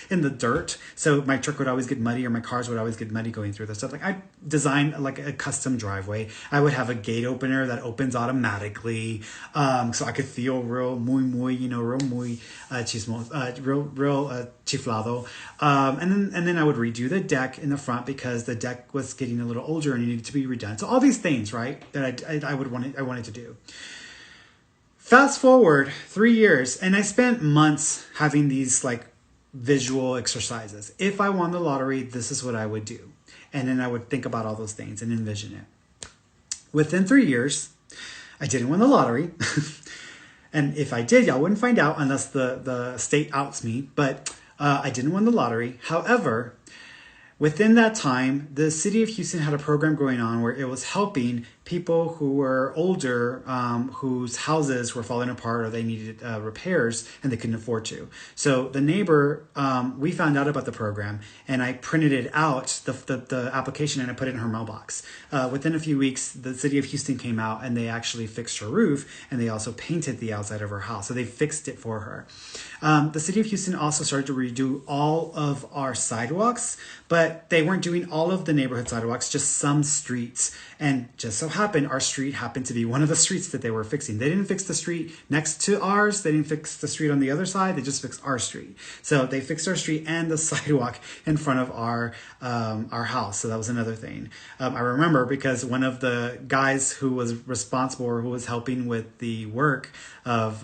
in the dirt. So my truck would always get muddy, or my cars would always get muddy going through the stuff. Like I designed like a custom driveway. I would have a gate opener that opens automatically. So I could feel real muy, real muy chiflado. And then I would redo the deck in the front, because the deck was getting a little older and it needed to be redone. So all these things, right, that I wanted to do. Fast forward 3 years, and I spent months having these like visual exercises. If I won the lottery, this is what I would do. And then I would think about all those things and envision it. Within 3 years, I didn't win the lottery. And if I did, y'all wouldn't find out unless the state outs me. But I didn't win the lottery. However, within that time, the city of Houston had a program going on where it was helping people who were older, whose houses were falling apart or they needed repairs and they couldn't afford to. So the neighbor, we found out about the program, and I printed it out, the application, and I put it in her mailbox. Within a few weeks, the city of Houston came out and they actually fixed her roof, and they also painted the outside of her house. So they fixed it for her. The city of Houston also started to redo all of our sidewalks, but they weren't doing all of the neighborhood sidewalks, just some streets. And just so happened, our street happened to be one of the streets that they were fixing. They didn't fix the street next to ours. They didn't fix the street on the other side. They just fixed our street. So they fixed our street and the sidewalk in front of our house. So that was another thing. I remember because one of the guys who was responsible, or who was helping with the work of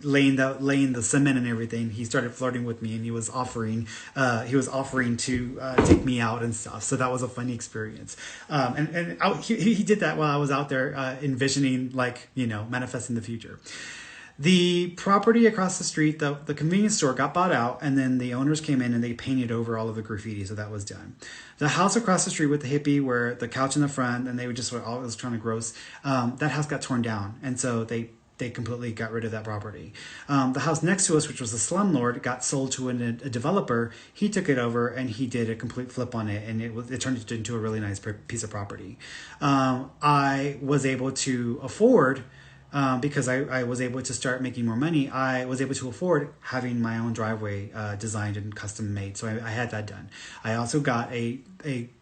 laying the cement and everything, he started flirting with me, and he was offering to take me out and stuff. So that was a funny experience. He did that while I was out there envisioning, like, manifesting the future. The property across the street, the convenience store got bought out, and then the owners came in and they painted over all of the graffiti, so that was done. The house across the street with the hippie, where the couch in the front, and they would just all it was trying to gross, that house got torn down, and so they completely got rid of that property. The house next to us, which was a slumlord, got sold to a developer. He took it over and he did a complete flip on it, and it turned it into a really nice piece of property. I was able to afford. Because I was able to start making more money, I was able to afford having my own driveway designed and custom made. So I had that done. I also got a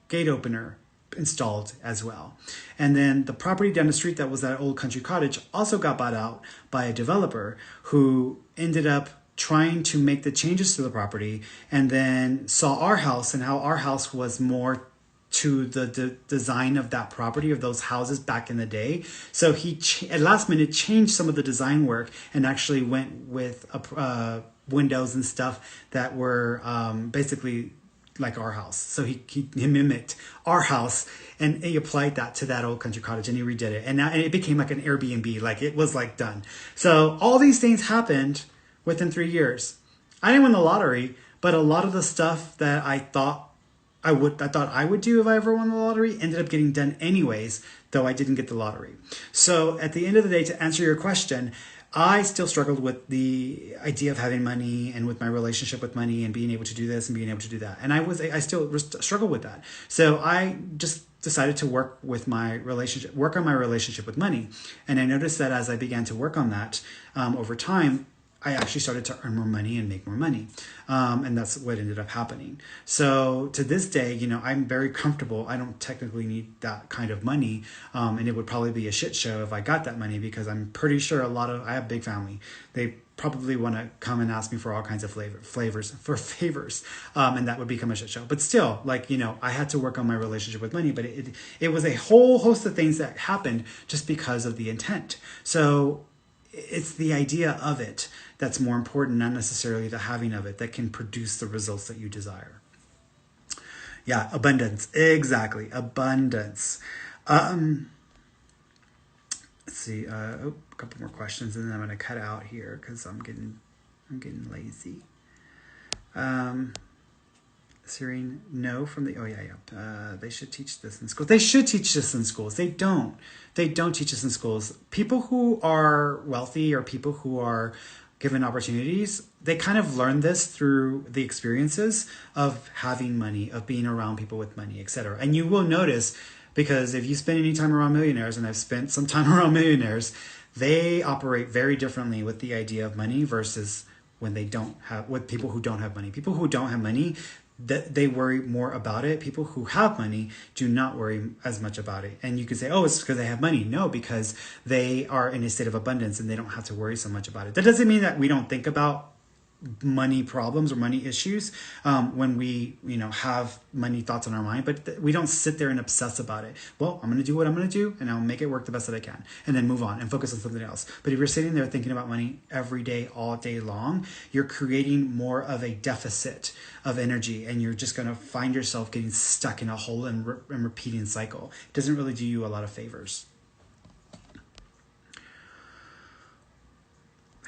gate opener installed as well. And then the property down the street that was that old country cottage also got bought out by a developer who ended up trying to make the changes to the property, and then saw our house and how our house was more to the design of that property, of those houses back in the day. So he at last minute changed some of the design work and actually went with windows and stuff that were basically like our house. So he mimicked our house and he applied that to that old country cottage and he redid it. And now it became like an Airbnb, like it was like done. So all these things happened within 3 years. I didn't win the lottery, but a lot of the stuff that I thought I would do if I ever won the lottery ended up getting done anyways, though I didn't get the lottery. So at the end of the day, to answer your question, I still struggled with the idea of having money and with my relationship with money and being able to do this and being able to do that. And I still struggle with that. So I just decided to work on my relationship with money. And I noticed that as I began to work on that over time, I actually started to earn more money and make more money. And that's what ended up happening. So to this day, I'm very comfortable. I don't technically need that kind of money. And it would probably be a shit show if I got that money, because I'm pretty sure I have a big family. They probably want to come and ask me for all kinds of favors. And that would become a shit show. But still, I had to work on my relationship with money, but it was a whole host of things that happened just because of the intent. So it's the idea of it that's more important, not necessarily the having of it, that can produce the results that you desire. Yeah, abundance. Exactly. Abundance. Let's see. A couple more questions, and then I'm going to cut out here because I'm getting lazy. Serene, no from the, they should teach this in schools. They should teach this in schools. They don't teach this in schools. People who are wealthy or people who are given opportunities, they kind of learn this through the experiences of having money, of being around people with money, etc. And you will notice, because if you spend any time around millionaires, and I've spent some time around millionaires, they operate very differently with the idea of money versus with people who don't have money. People who don't have money, that they worry more about it. People who have money do not worry as much about it. And you could say, oh, it's because they have money. No, because they are in a state of abundance and they don't have to worry so much about it. That doesn't mean that we don't think about money problems or money issues when we have money thoughts on our mind, but we don't sit there and obsess about it. Well, I'm going to do what I'm going to do and I'll make it work the best that I can, and then move on and focus on something else. But if you're sitting there thinking about money every day, all day long, you're creating more of a deficit of energy, and you're just going to find yourself getting stuck in a hole and repeating cycle. It doesn't really do you a lot of favors.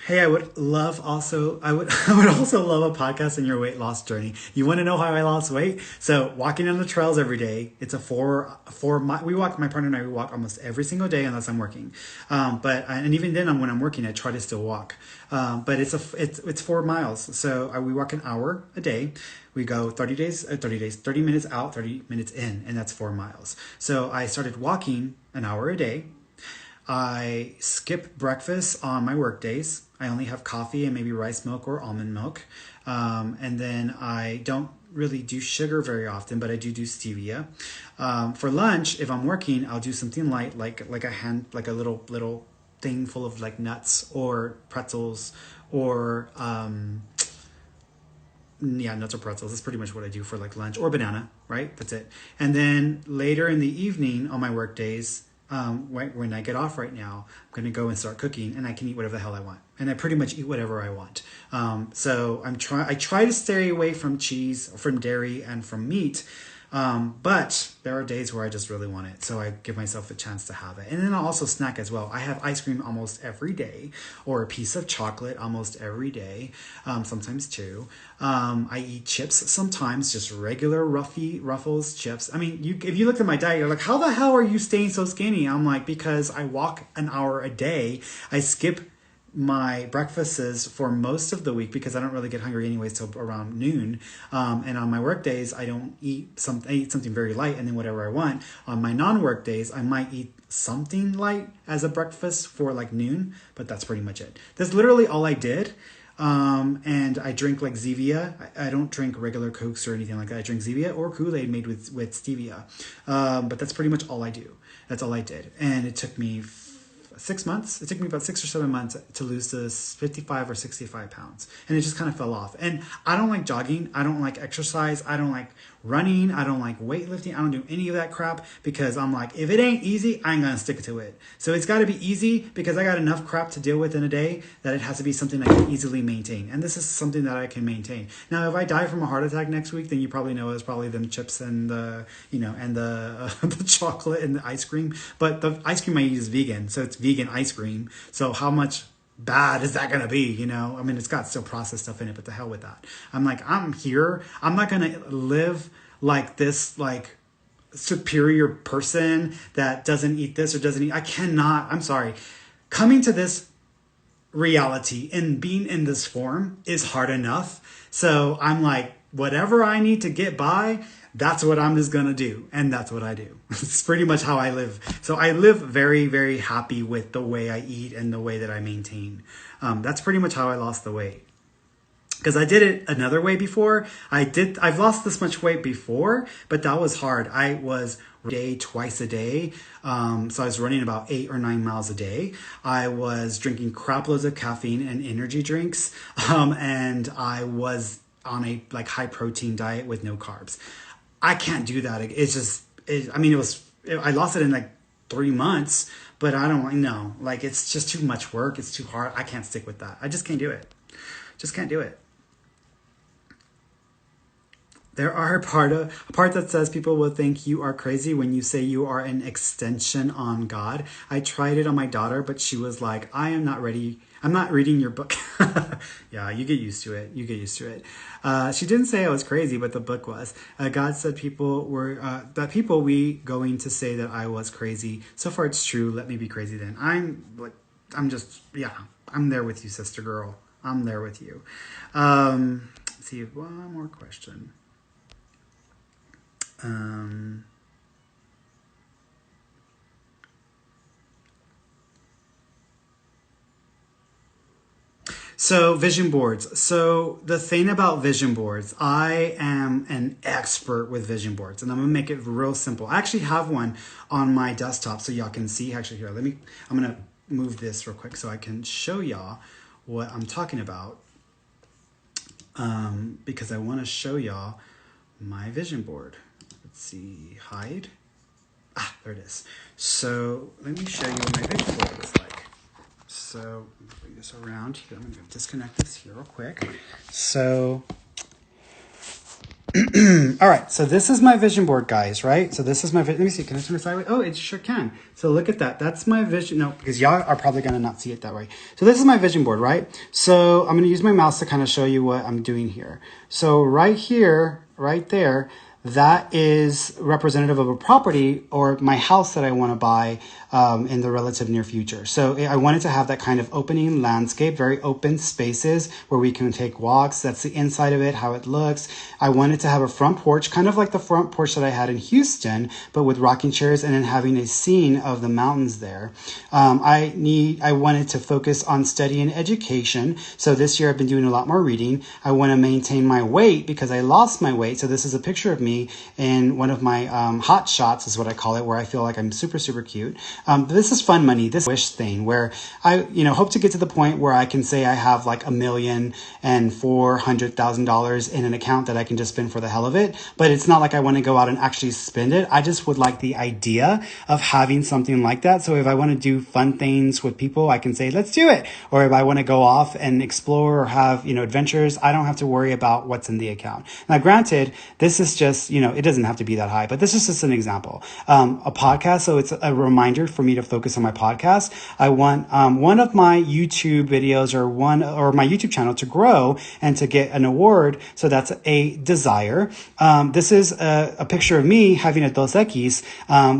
Hey, I would also love a podcast on your weight loss journey. You want to know how I lost weight? So walking on the trails every day. It's a we walk, my partner and I, we walk almost every single day unless I'm working. And even then when I'm working, I try to still walk. But it's 4 miles. So we walk an hour a day. We go 30 minutes out, 30 minutes in, and that's 4 miles. So I started walking an hour a day. I skip breakfast on my work days. I only have coffee and maybe rice milk or almond milk. And then I don't really do sugar very often, but I do stevia. For lunch, if I'm working, I'll do something light, like a little thing full of like nuts or pretzels or nuts or pretzels. That's pretty much what I do for like lunch, or banana, right? That's it. And then later in the evening on my work days, when I get off right now, I'm going to go and start cooking, and I can eat whatever the hell I want. And I pretty much eat whatever I want. So I try to stay away from cheese, from dairy, and from meat. But there are days where I just really want it. So I give myself a chance to have it. And then I'll also snack as well. I have ice cream almost every day, or a piece of chocolate almost every day. Sometimes two. I eat chips sometimes, just regular Ruffles chips. I mean, if you look at my diet, you're like, how the hell are you staying so skinny? I'm like, because I walk an hour a day. I skip my breakfasts for most of the week because I don't really get hungry anyways till around noon. And on my work days, I eat something very light and then whatever I want. On my non-work days, I might eat something light as a breakfast for like noon, but that's pretty much it. That's literally all I did. And I drink like Zevia. I don't drink regular Cokes or anything like that. I drink Zevia or Kool-Aid made with stevia. But that's pretty much all I do. That's all I did. And it took me 6 months. It took me about 6 or 7 months to lose this 55 or 65 pounds. And it just kind of fell off. And I don't like jogging. I don't like exercise. I don't like running. I don't like weightlifting. I don't do any of that crap because I'm like, if it ain't easy, I ain't going to stick to it. So it's got to be easy because I got enough crap to deal with in a day that it has to be something I can easily maintain. And this is something that I can maintain. Now, if I die from a heart attack next week, then you probably know it's probably them chips and the, and the chocolate and the ice cream. But the ice cream I eat is vegan. So it's vegan ice cream. So how much bad is that gonna be? I mean, it's got still processed stuff in it, but the hell with that. I'm like, I'm here. I'm not gonna live like this, like superior person that doesn't eat this or doesn't eat. I cannot. I'm sorry. Coming to this reality and being in this form is hard enough. So I'm like, whatever I need to get by, that's what I'm just going to do. And that's what I do. It's pretty much how I live. So I live very, very happy with the way I eat and the way that I maintain. That's pretty much how I lost the weight. Because I did it another way before. I've lost this much weight before, but that was hard. I was twice a day. So I was running about 8 or 9 miles a day. I was drinking crap loads of caffeine and energy drinks. And I was on a high protein diet with no carbs. I can't do that. I lost it in 3 months, but I don't know. It's just too much work. It's too hard. I can't stick with that. I just can't do it. Just can't do it. There are a part that says people will think you are crazy when you say you are an extension on God. I tried it on my daughter, but she was like, I am not ready. I'm not reading your book. Yeah, you get used to it. You get used to it. She didn't say I was crazy, but the book was. God said people were going to say that I was crazy. So far it's true. Let me be crazy then. I'm there with you, sister girl. I'm there with you. Let's see, one more question. So vision boards. So the thing about vision boards, I am an expert with vision boards, and I'm gonna make it real simple. I actually have one on my desktop so y'all can see. Actually, here, I'm gonna move this real quick so I can show y'all what I'm talking about. Because I want to show y'all my vision board. Let's see, hide. There it is. So let me show you what my vision board looks like. So bring this around here. I'm going to disconnect this here real quick. So, all right. So this is my vision board, guys, right? So this is my vision. Let me see. Can I turn it sideways? Oh, it sure can. So look at that. That's my vision. No, because y'all are probably going to not see it that way. So this is my vision board, right? So I'm going to use my mouse to kind of show you what I'm doing here. So right here, right there, that is representative of a property or my house that I want to buy in the relative near future. So I wanted to have that kind of opening landscape, very open spaces where we can take walks. That's the inside of it, how it looks. I wanted to have a front porch, kind of like the front porch that I had in Houston, but with rocking chairs and then having a scene of the mountains there. I wanted to focus on study and education. So this year I've been doing a lot more reading. I want to maintain my weight because I lost my weight. So this is a picture of me in one of my hot shots is what I call it, where I feel like I'm super, super cute. This is fun money, this wish thing where I, hope to get to the point where I can say I have like $1,400,000 in an account that I can just spend for the hell of it. But it's not like I want to go out and actually spend it. I just would like the idea of having something like that. So if I want to do fun things with people, I can say, let's do it. Or if I want to go off and explore or have, adventures, I don't have to worry about what's in the account. Now, granted, this is just, it doesn't have to be that high, but this is just an example. A podcast, so it's a reminder for me to focus on my podcast. I want one of my YouTube videos or my YouTube channel to grow and to get an award. So that's a desire. This is a picture of me having a Dos Equis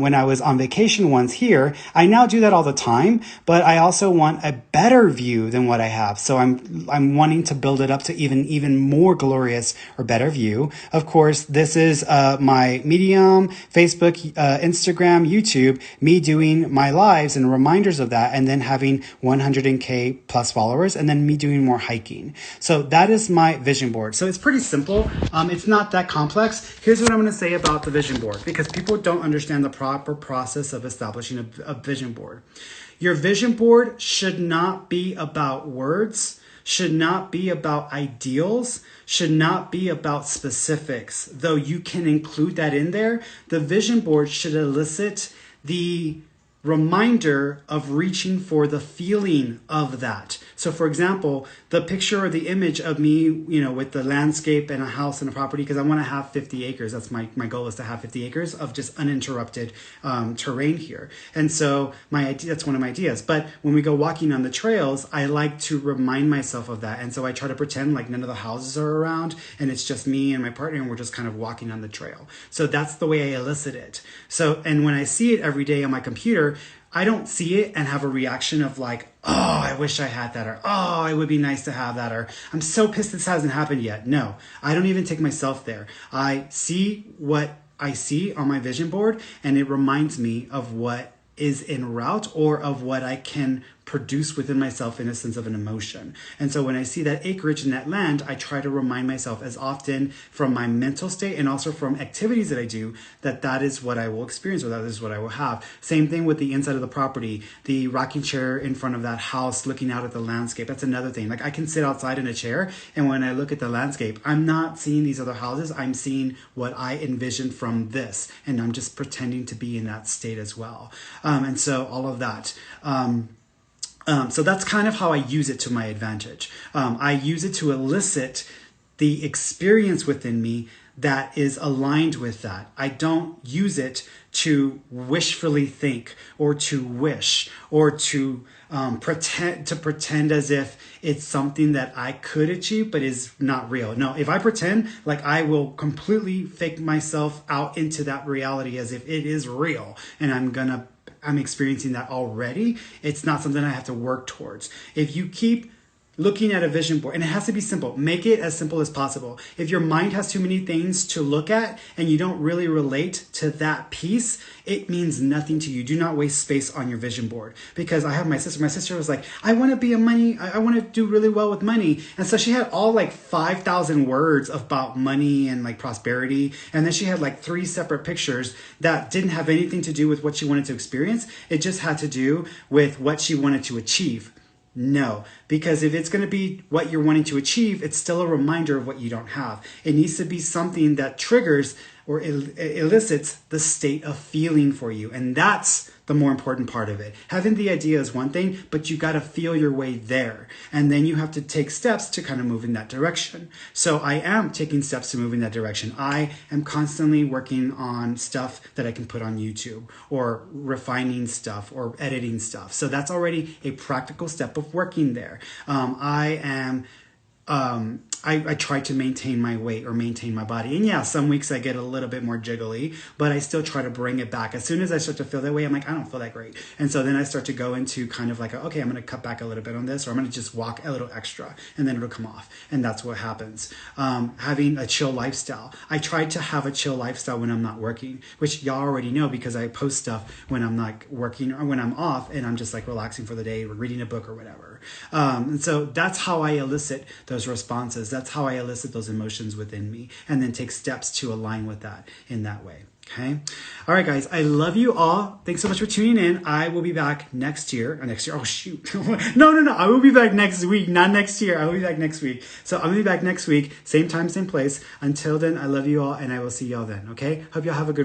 when I was on vacation once here. I now do that all the time, but I also want a better view than what I have. So I'm wanting to build it up to even more glorious or better view. Of course, this is my Medium, Facebook, Instagram, YouTube, me doing my lives and reminders of that, and then having 100K plus followers, and then me doing more hiking. So that is my vision board. So it's pretty simple. It's not that complex. Here's what I'm going to say about the vision board, because people don't understand the proper process of establishing a vision board. Your vision board should not be about words, should not be about ideals, should not be about specifics, though you can include that in there. The vision board should elicit the reminder of reaching for the feeling of that. So for example, the picture or the image of me, with the landscape and a house and a property, because I want to have 50 acres. That's my goal, is to have 50 acres of just uninterrupted terrain here. And so that's one of my ideas. But when we go walking on the trails, I like to remind myself of that. And so I try to pretend like none of the houses are around and it's just me and my partner and we're just kind of walking on the trail. So that's the way I elicit it. So, and when I see it every day on my computer, I don't see it and have a reaction of like, oh, I wish I had that, or oh, it would be nice to have that, or I'm so pissed this hasn't happened yet. No, I don't even take myself there. I see what I see on my vision board, and it reminds me of what is en route or of what I can produce within myself in a sense of an emotion. And so when I see that acreage and that land, I try to remind myself as often from my mental state and also from activities that I do, that is what I will experience, or that is what I will have. Same thing with the inside of the property, the rocking chair in front of that house, looking out at the landscape. That's another thing. Like I can sit outside in a chair, and when I look at the landscape, I'm not seeing these other houses. I'm seeing what I envisioned from this, and I'm just pretending to be in that state as well. And so all of that. So that's kind of how I use it to my advantage. I use it to elicit the experience within me that is aligned with that. I don't use it to wishfully think or to wish or to pretend as if it's something that I could achieve but is not real. No, if I pretend, like I will completely fake myself out into that reality as if it is real and I'm experiencing that already. It's not something I have to work towards. If you keep looking at a vision board, and it has to be simple, make it as simple as possible. If your mind has too many things to look at and you don't really relate to that piece, it means nothing to you. Do not waste space on your vision board. Because I have my sister was like, I want to do really well with money. And so she had all like 5,000 words about money and like prosperity. And then she had like 3 separate pictures that didn't have anything to do with what she wanted to experience. It just had to do with what she wanted to achieve. No, because if it's going to be what you're wanting to achieve, it's still a reminder of what you don't have. It needs to be something that triggers or elicits the state of feeling for you. And that's the more important part of it. Having the idea is one thing, but you got to feel your way there. And then you have to take steps to kind of move in that direction. So I am taking steps to move in that direction. I am constantly working on stuff that I can put on YouTube, or refining stuff or editing stuff. So that's already a practical step of working there. I try to maintain my weight or maintain my body. And yeah, some weeks I get a little bit more jiggly, but I still try to bring it back. As soon as I start to feel that way, I'm like, I don't feel that great. And so then I start to go into kind of like, okay, I'm going to cut back a little bit on this, or I'm going to just walk a little extra, and then it'll come off. And that's what happens. Having a chill lifestyle. I try to have a chill lifestyle when I'm not working, which y'all already know because I post stuff when I'm not working or when I'm off and I'm just like relaxing for the day or reading a book or whatever. And so that's how I elicit those responses. that's how I elicit those emotions within me, and then take steps to align with that in that way. Okay. All right, guys. I love you all. Thanks so much for tuning in. I will be back next year. Oh, shoot. No. I will be back next week, not next year. I will be back next week. So I'm going to be back next week. Same time, same place. Until then, I love you all, and I will see y'all then. Okay. Hope y'all have a good